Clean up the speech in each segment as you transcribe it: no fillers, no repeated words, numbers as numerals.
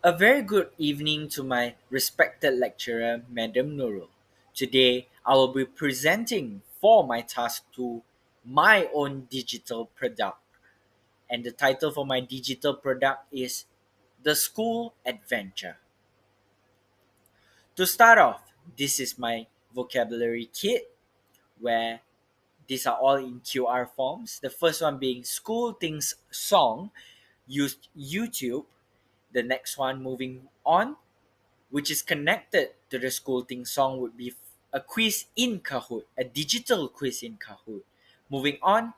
A very good evening to my respected lecturer, Madam Nurul. Today, I will be presenting for my task to my own digital product. And the title for my digital product is The School Adventure. To start off, this is my vocabulary kit where these are all in QR forms. The first one being School Things Song, used YouTube. The next one moving on, which is connected to the school thing song, would be a quiz in Kahoot, a digital quiz in Kahoot. Moving on,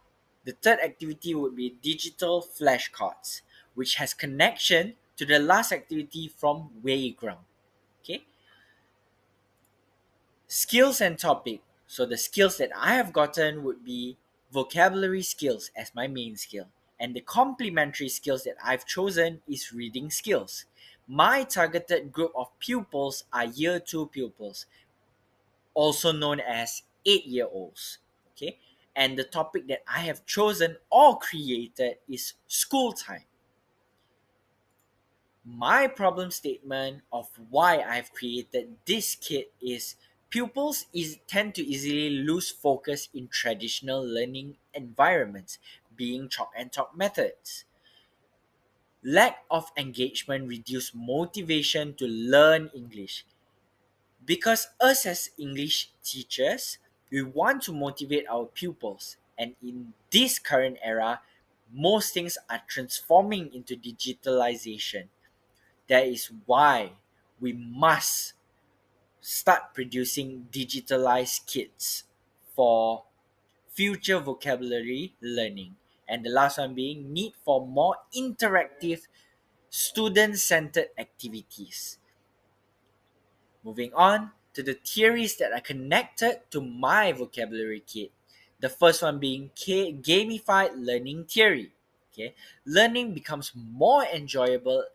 the third activity would be digital flashcards, which has connection to the last activity from Wayground. Okay, skills and topic. So the skills that I have gotten would be vocabulary skills as my main skill. And the complementary skills that I've chosen is reading skills. My targeted group of pupils are year 2 pupils, also known as 8-year-olds. Okay? And the topic that I have chosen or created is school time. My problem statement of why I've created this kit is tend to easily lose focus in traditional learning environments, being chalk and talk methods. Lack of engagement reduce motivation to learn English. Because us as English teachers, we want to motivate our pupils. And in this current era, most things are transforming into digitalization. That is why we must start producing digitalized kits for future vocabulary learning. And the last one being need for more interactive student-centered activities. Moving on to the theories that are connected to my vocabulary kit. The first one being gamified learning theory. Okay, learning becomes more enjoyable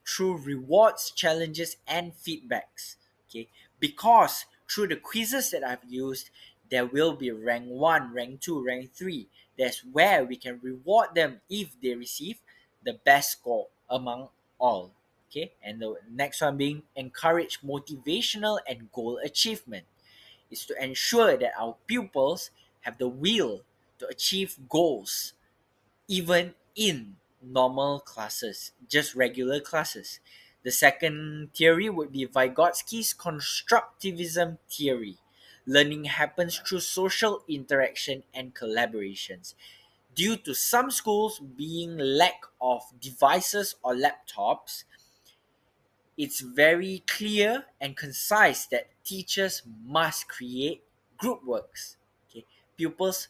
through rewards, challenges, and feedbacks. Okay, because through the quizzes that I've used, there will be rank 1, rank 2, rank 3. That's where we can reward them if they receive the best score among all. Okay, and the next one being encourage motivational and goal achievement is to ensure that our pupils have the will to achieve goals even in normal classes, just regular classes. The second theory would be Vygotsky's constructivism theory. Learning happens through social interaction and collaborations. Due to some schools being lack of devices or laptops, it's very clear and concise that teachers must create group works. Okay, pupils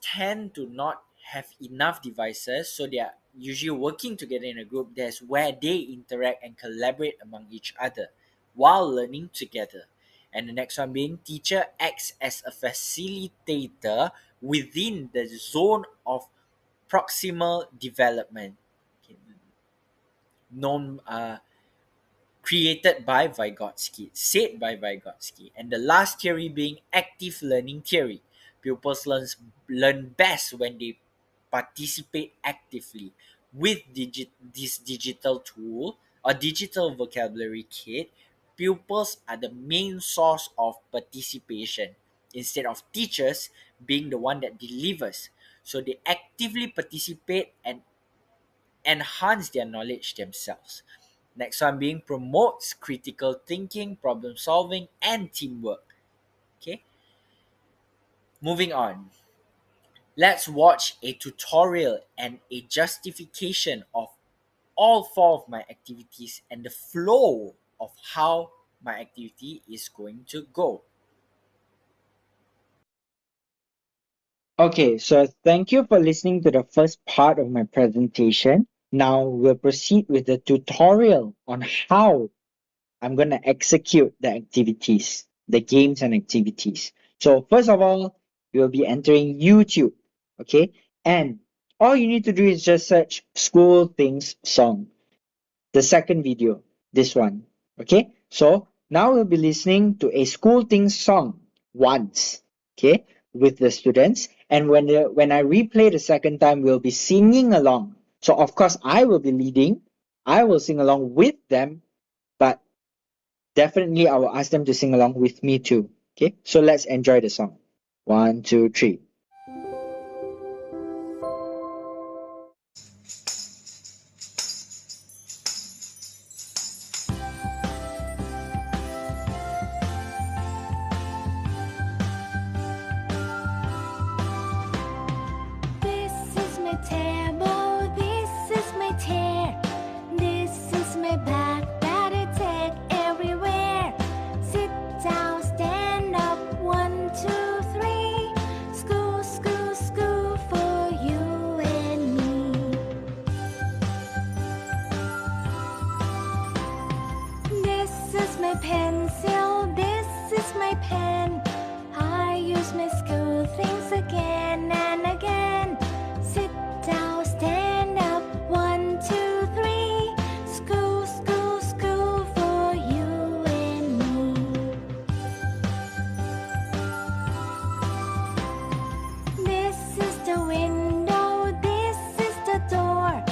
tend to not have enough devices, so they are usually working together in a group. That's where they interact and collaborate among each other while learning together. And the next one being teacher acts as a facilitator within the zone of proximal development. Okay, known created by Vygotsky, said by Vygotsky. And the last theory being active learning theory. Pupils learn best when they participate actively. With this digital tool or digital vocabulary kit, pupils are the main source of participation instead of teachers being the one that delivers. So they actively participate and enhance their knowledge themselves. Next one being promotes critical thinking, problem solving, and teamwork. Okay, moving on. Let's watch a tutorial and a justification of all four of my activities and the flow of how my activity is going to go. Okay, so thank you for listening to the first part of my presentation. Now we'll proceed with the tutorial on how I'm going to execute the activities, the games and activities. So first of all, you'll be entering YouTube, okay? And all you need to do is just search school things song. The second video, this one, okay? So now we'll be listening to a school things song once, okay, with the students. And when I replay the second time, we'll be singing along. So of course I will be leading I will sing along with them, but definitely I will ask them to sing along with me too. Okay, so let's enjoy the song. One, two, three. This is my table, this is my chair, this is my bag that I take everywhere. Sit down, stand up, 1, 2, 3. School, school, school for you and me. This is my pencil, this is my pen. I use my school things again and again. Sit down, stand up, 1, 2, 3. School, school, school for you and me. This is the window, this is the door.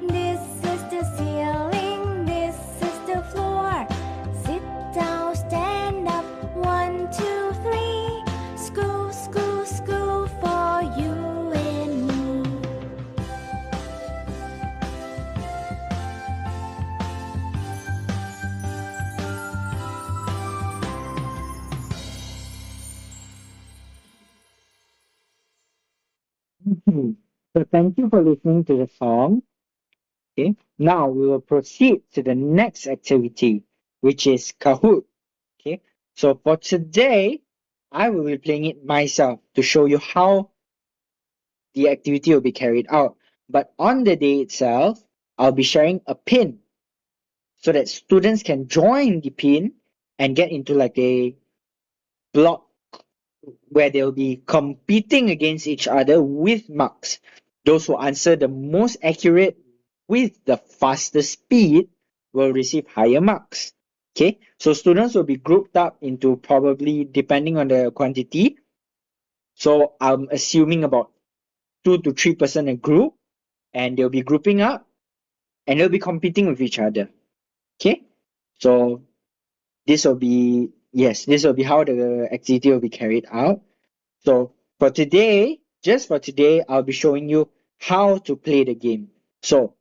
This is the ceiling, this is the floor. Sit down, stand up, 1, 2, 3. School, school, school for you and me. Mhm. So thank you for listening to the song. Okay, now we will proceed to the next activity, which is Kahoot. Okay, so for today, I will be playing it myself to show you how the activity will be carried out. But on the day itself, I'll be sharing a pin so that students can join the pin and get into like a block where they'll be competing against each other with marks. Those who answer the most accurate with the fastest speed will receive higher marks. Okay, so students will be grouped up into probably depending on the quantity. So I'm assuming about 2 to 3% a group, and they'll be grouping up and they'll be competing with each other. Okay, so this will be how the activity will be carried out. So for today, just for today, I'll be showing you how to play the game. So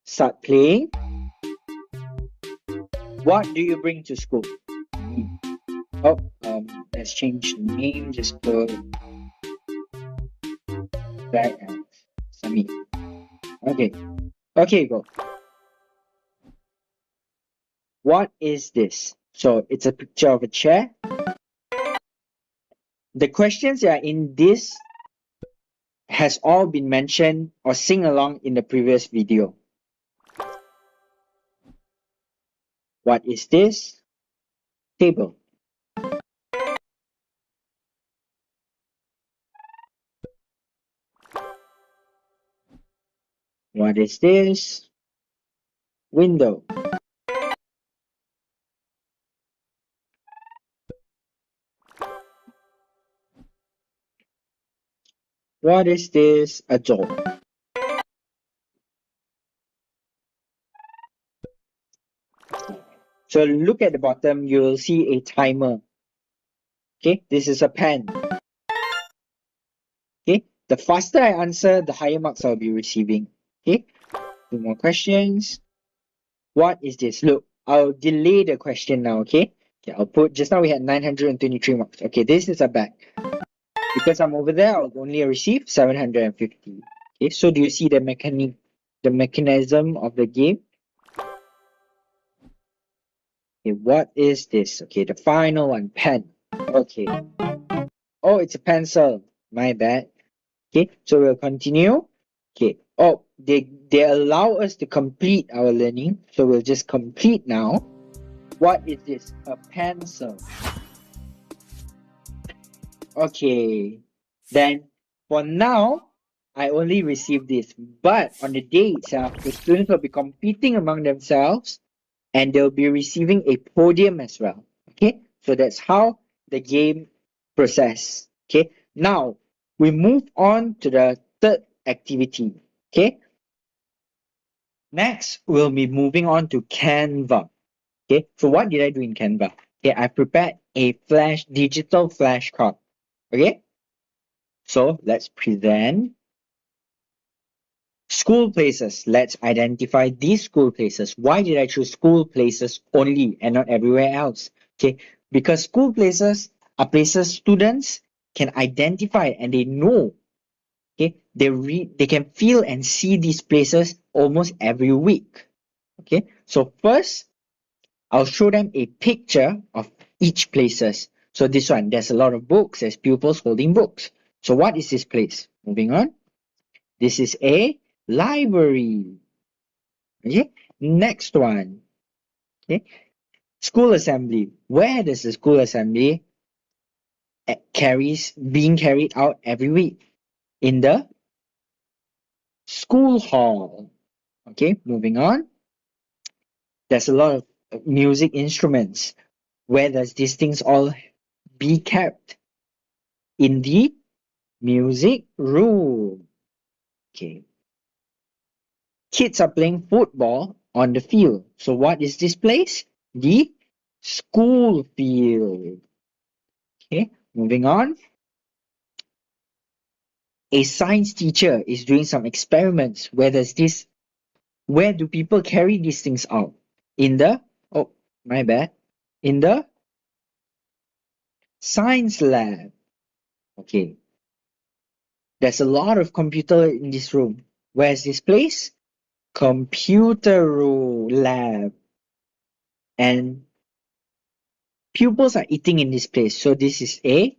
start playing. What do you bring to school? Hmm. Oh, let's change the name. Just put that as Sami. Okay, okay, go. What is this? So it's a picture of a chair. The questions that are in this has all been mentioned or sing along in the previous video. What is this? Table. What is this? Window. What is this? A door. So look at the bottom, you will see a timer. Okay, this is a pen. Okay, the faster I answer, the higher marks I'll be receiving. Okay, 2 more questions. What is this? Look, I'll delay the question now. Okay, I'll put just now we had 923 marks. Okay, this is a bag. Because I'm over there, I'll only receive 750. Okay, so do you see the mechanism of the game? Okay, what is this? Okay, the final one, pen. Okay. Oh, it's a pencil. My bad. Okay, so we'll continue. Okay. Oh, they allow us to complete our learning, so we'll just complete now. What is this? A pencil. Okay. Then for now, I only received this. But on the day itself, the students will be competing among themselves and they'll be receiving a podium as well. Okay, so that's how the game process. Okay, now we move on to the third activity. Okay, Next, we'll be moving on to Canva. Okay, so what did I do in Canva? Okay, I prepared a digital flashcard. Okay, so let's present school places. Let's identify these school places. Why did I choose school places only and not everywhere else? Okay, because school places are places students can identify and they know. Okay, they can feel and see these places almost every week. Okay, so first I'll show them a picture of each places. So this one, there's a lot of books, there's pupils holding books. So what is this place? Moving on. This is a library. Okay, next one. Okay, school assembly. Where does the school assembly being carried out every week? In the school hall. Okay, moving on. There's a lot of music instruments. Where does these things all be kept? In the music room. Okay. Kids are playing football on the field. So what is this place? The school field. Okay. Moving on. A science teacher is doing some experiments. Where do people carry these things out? In the, oh, my bad. In the science lab. Okay. There's a lot of computer in this room. Where's this place? Computer room lab. And pupils are eating in this place. So this is a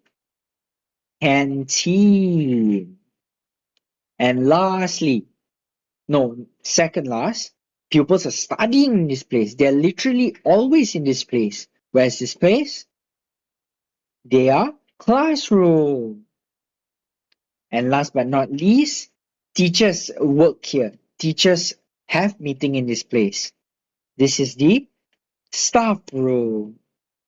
canteen. And lastly, no, second last, pupils are studying in this place. They're literally always in this place. Where's this place? They are classroom. And last but not least, teachers work here. Teachers have meeting in this place. This is the staff room.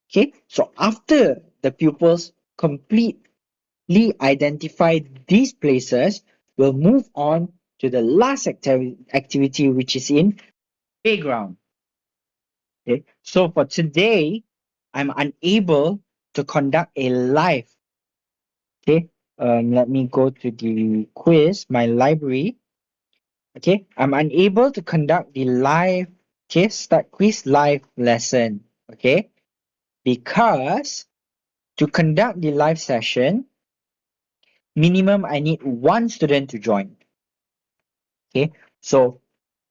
Okay, so after the pupils completely identify these places, we'll move on to the last activity, which is in playground. Okay, so for today, I'm unable to conduct a live. Okay, let me go to the quiz, my library. Okay, I'm unable to conduct the live, okay, start quiz live lesson. Okay, because to conduct the live session, minimum I need one student to join. Okay, so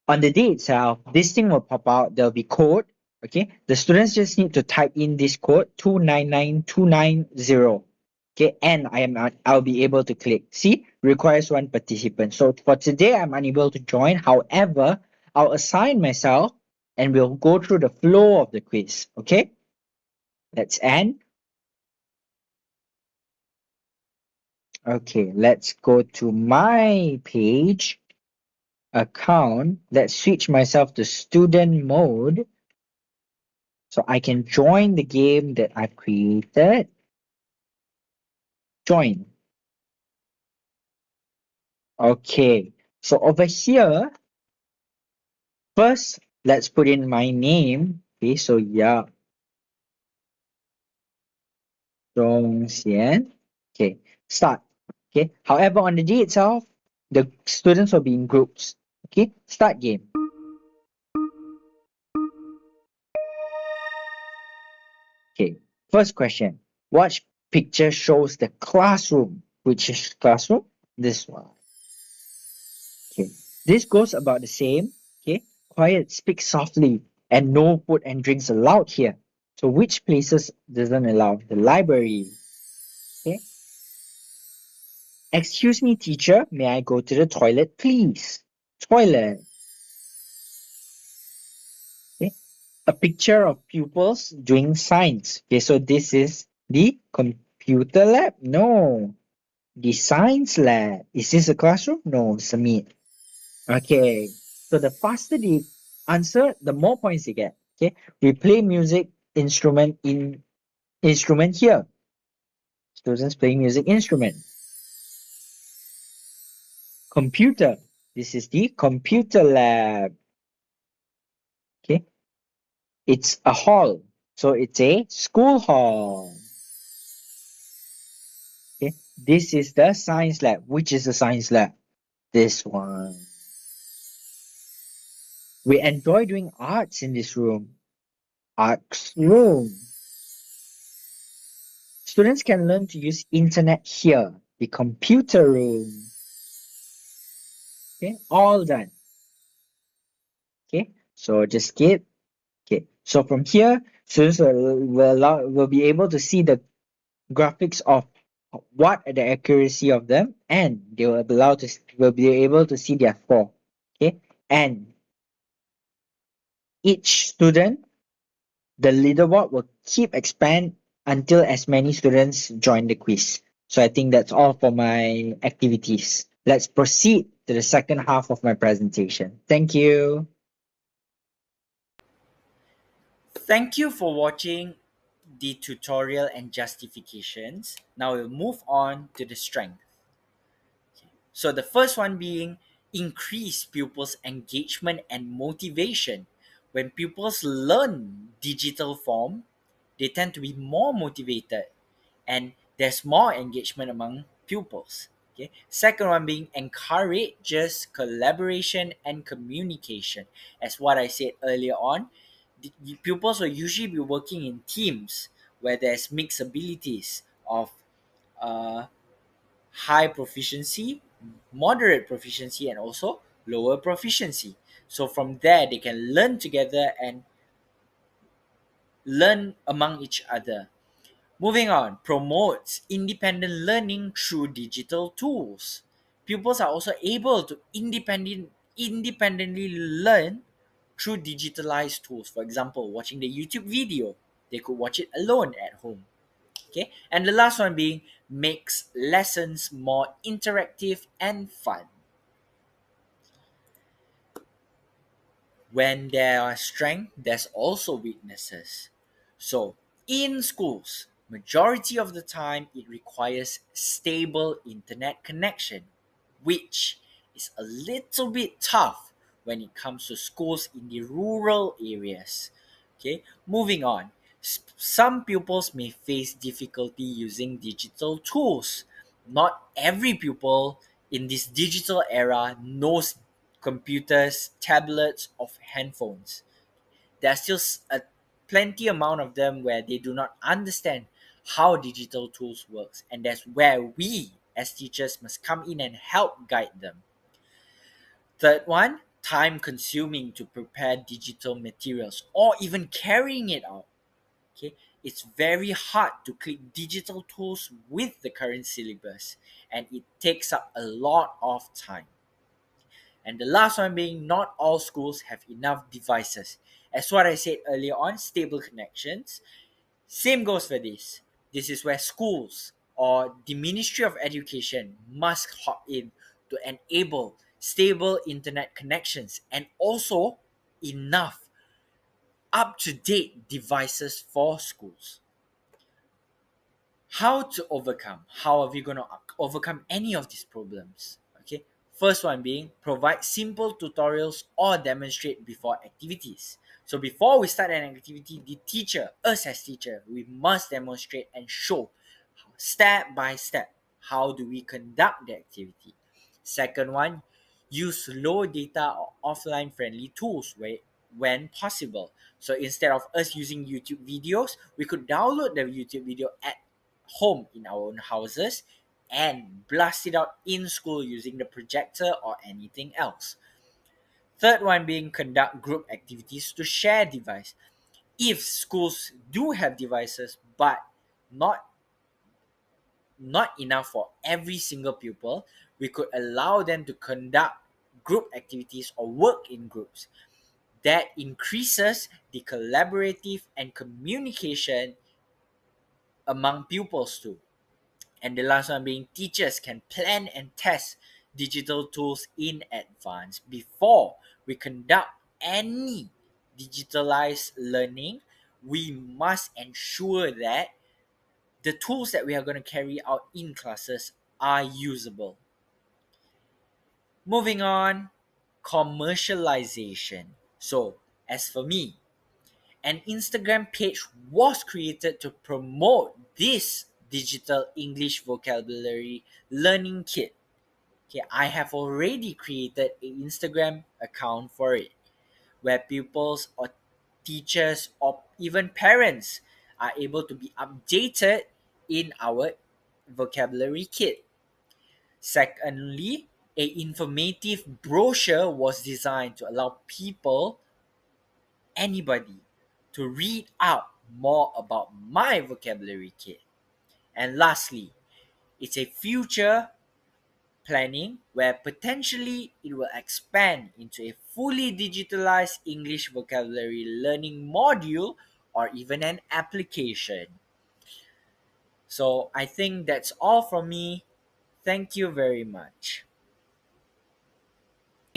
on the day itself, this thing will pop out. There'll be code. Okay, the students just need to type in this code 299290. Okay, and I'll be able to click. See, requires one participant. So for today, I'm unable to join. However, I'll assign myself and we'll go through the flow of the quiz. Okay, let's end. Okay, let's go to my page account. Let's switch myself to student mode so I can join the game that I've created. Join. Okay, so over here, first let's put in my name. Okay, so Yeap Zhong Xian. Okay, start. Okay, however, on the day itself, the students will be in groups. Okay, start game. Okay, first question. What picture shows the classroom? Which is classroom? This one. Okay, this goes about the same. Okay, quiet, speak softly, and no food and drinks allowed here. So which places doesn't allow? The library. Okay. Excuse me, teacher. May I go to the toilet, please? Toilet. Okay. A picture of pupils doing science. Okay, so this is the computer lab? No. The science lab. Is this a classroom? No, submit. Okay. So the faster the answer, the more points you get. Okay. We play music instrument here. Students playing music instrument. Computer. This is the computer lab. It's a hall. So it's a school hall. Okay. This is the science lab. Which is the science lab? This one. We enjoy doing arts in this room. Arts room. Students can learn to use internet here. The computer room. Okay. All done. Okay. So just skip. Okay. So from here, students will be able to see the graphics of what the accuracy of them, and they will be able to see their score. Okay. And each student, the leaderboard will keep expand until as many students join the quiz. So I think that's all for my activities. Let's proceed to the second half of my presentation. Thank you. Thank you for watching the tutorial and justifications. Now we'll move on to the strength. So the first one being increase pupils' engagement and motivation. When pupils learn digital form, they tend to be more motivated and there's more engagement among pupils. Okay. Second one being encourages collaboration and communication. As what I said earlier on, the pupils will usually be working in teams where there's mixed abilities of uh, high proficiency, moderate proficiency, and also lower proficiency. So from there, they can learn together and learn among each other. Moving on, promotes independent learning through digital tools. Pupils are also able to independently learn through digitalized tools. For example, watching the YouTube video, they could watch it alone at home. Okay, and the last one being makes lessons more interactive and fun. When there are strength, there's also weaknesses. So in schools, majority of the time it requires stable internet connection, which is a little bit tough when it comes to schools in the rural areas. Okay, moving on. Some pupils may face difficulty using digital tools. Not every pupil in this digital era knows computers, tablets, or handphones. There's still a plenty amount of them where they do not understand how digital tools works, and that's where we as teachers must come in and help guide them. Third one, time consuming to prepare digital materials or even carrying it out. Okay, it's very hard to click digital tools with the current syllabus, and it takes up a lot of time. And the last one being not all schools have enough devices. As what I said earlier on, stable connections. Same goes for this. This is where schools or the Ministry of Education must hop in to enable stable internet connections and also enough up to date devices for schools. How to overcome? How are we going to overcome any of these problems? Okay, first one being provide simple tutorials or demonstrate before activities. So before we start an activity, the teacher, us as teacher, we must demonstrate and show step by step how do we conduct the activity. Second one, use low data or offline friendly tools when possible. So instead of us using YouTube videos, we could download the YouTube video at home in our own houses and blast it out in school using the projector or anything else. Third one being conduct group activities to share device. If schools do have devices but not not enough for every single pupil, we could allow them to conduct group activities or work in groups. That increases the collaborative and communication among pupils too. And the last one being teachers can plan and test digital tools in advance before we conduct any digitalized learning. We must ensure that the tools that we are going to carry out in classes are usable. Moving on, commercialization. So, as for me, An Instagram page was created to promote this digital English vocabulary learning kit. Okay, I have already created an Instagram account for it where pupils or teachers or even parents are able to be updated in our vocabulary kit. Secondly, a informative brochure was designed to allow people, anybody, to read out more about my vocabulary kit. And lastly, it's a future planning where potentially it will expand into a fully digitalized English vocabulary learning module or even an application. So I think that's all from me. Thank you very much.